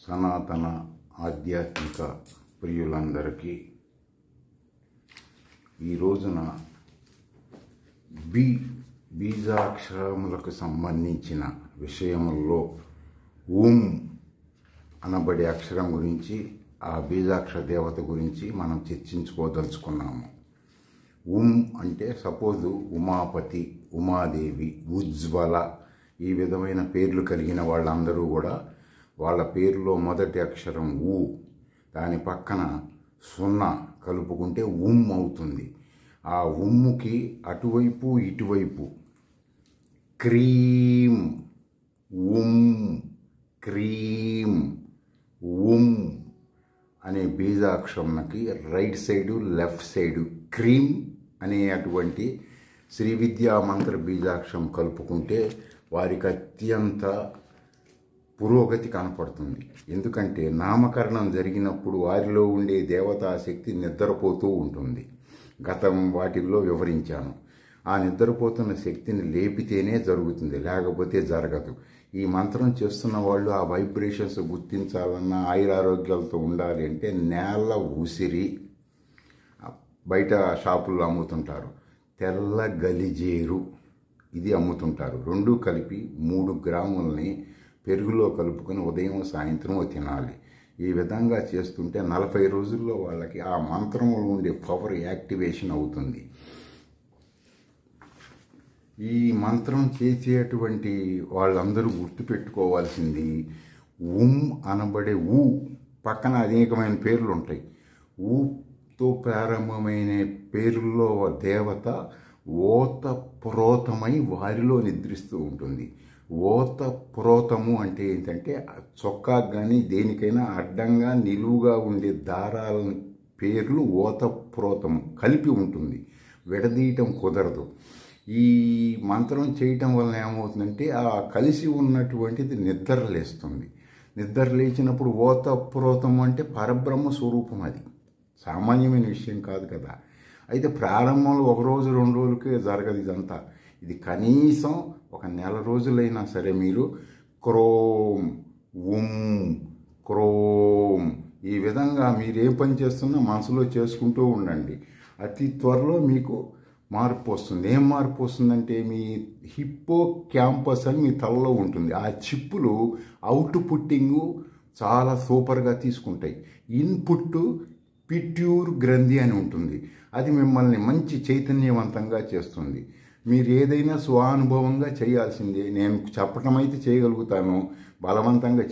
సనాతన ఆధ్యాత్మిక ప్రియులందరికీ ఈ రోజున బీజాక్షరములకు సంబంధించిన విషయముల్లో ఓం అనబడే అక్షరం గురించి, ఆ బీజాక్షర దేవత గురించి మనం చర్చించుకోదలుచుకున్నాము. ఓం అంటే సపోజు ఉమాపతి, ఉమాదేవి, ఉజ్వల ఈ విధమైన పేర్లు కలిగిన వాళ్ళందరూ కూడా వాళ్ళ పేరులో మొదటి అక్షరం ఊ, దాని పక్కన సున్నా కలుపుకుంటే ఉమ్ అవుతుంది. ఆ ఉమ్ముకి అటువైపు ఇటువైపు క్రీమ్, ఉమ్, క్రీమ్, ఉమ్ అనే బీజాక్షరంకి రైట్ సైడు లెఫ్ట్ సైడు క్రీమ్ అనే అటువంటి శ్రీ విద్యా మంత్ర బీజాక్షరం కలుపుకుంటే వారికి అత్యంత పురోగతి కనపడుతుంది. ఎందుకంటే నామకరణం జరిగినప్పుడు వారిలో ఉండే దేవతా శక్తి నిద్రపోతూ ఉంటుంది. గతం వాటిల్లో వివరించాను. ఆ నిద్రపోతున్న శక్తిని లేపితేనే జరుగుతుంది, లేకపోతే జరగదు. ఈ మంత్రం చేస్తున్న వాళ్ళు ఆ వైబ్రేషన్స్ గుర్తించాలన్నా, ఆయురారోగ్యాలతో ఉండాలి అంటే నేల ఉసిరి బయట షాపుల్లో అమ్ముతుంటారు, తెల్ల గలిజేరు ఇది అమ్ముతుంటారు. రెండూ కలిపి 3 గ్రాములని పెరుగులో కలుపుకొని ఉదయం సాయంత్రం తినాలి. ఈ విధంగా చేస్తుంటే 40 రోజుల్లో వాళ్ళకి ఆ మంత్రంలో ఉండే పవర్ యాక్టివేషన్ అవుతుంది. ఈ మంత్రం చేసేటువంటి వాళ్ళందరూ గుర్తుపెట్టుకోవాల్సింది, ఉమ్ అనబడే ఊ పక్కన అనేకమైన పేర్లు ఉంటాయి. ఊతో ప్రారంభమైన పేరుల్లో దేవత ఓతప్రోతమై వారిలో నిద్రిస్తూ ఉంటుంది. ఓతప్రోతము అంటే ఏంటంటే చొక్కాకు కానీ దేనికైనా అడ్డంగా నిలువుగా ఉండే దారాల పేర్లు ఓతప్రోతము కలిపి ఉంటుంది, విడదీయటం కుదరదు. ఈ మంత్రం చేయటం వలన ఏమవుతుందంటే ఆ కలిసి ఉన్నటువంటిది నిద్రలేస్తుంది. నిద్ర లేచినప్పుడు ఓతప్రోతం అంటే పరబ్రహ్మ స్వరూపం, అది సామాన్యమైన విషయం కాదు కదా. అయితే ప్రారంభంలో 1 రోజు 2 రోజులకే జరగదు ఇదంతా. ఇది కనీసం 1 నెల రోజులైనా సరే మీరు క్రోమ్, ఉమ్, క్రోమ్ ఈ విధంగా మీరు ఏ పని చేస్తున్నా మనసులో చేసుకుంటూ ఉండండి. అతి త్వరలో మీకు మార్పు వస్తుంది. ఏం మార్పు వస్తుందంటే మీ హిప్పో క్యాంపస్ అని మీ తలలో ఉంటుంది. ఆ చిప్పులు అవుట్ పుట్టింగ్ చాలా సూపర్గా తీసుకుంటాయి. ఇన్పుట్ పిట్యూర్ గ్రంథి అని ఉంటుంది, అది మిమ్మల్ని మంచి చైతన్యవంతంగా చేస్తుంది. మీరు ఏదైనా స్వానుభవంగా చేయాల్సిందే. నేను చెప్పటం అయితే చేయగలుగుతాను, బలవంతంగా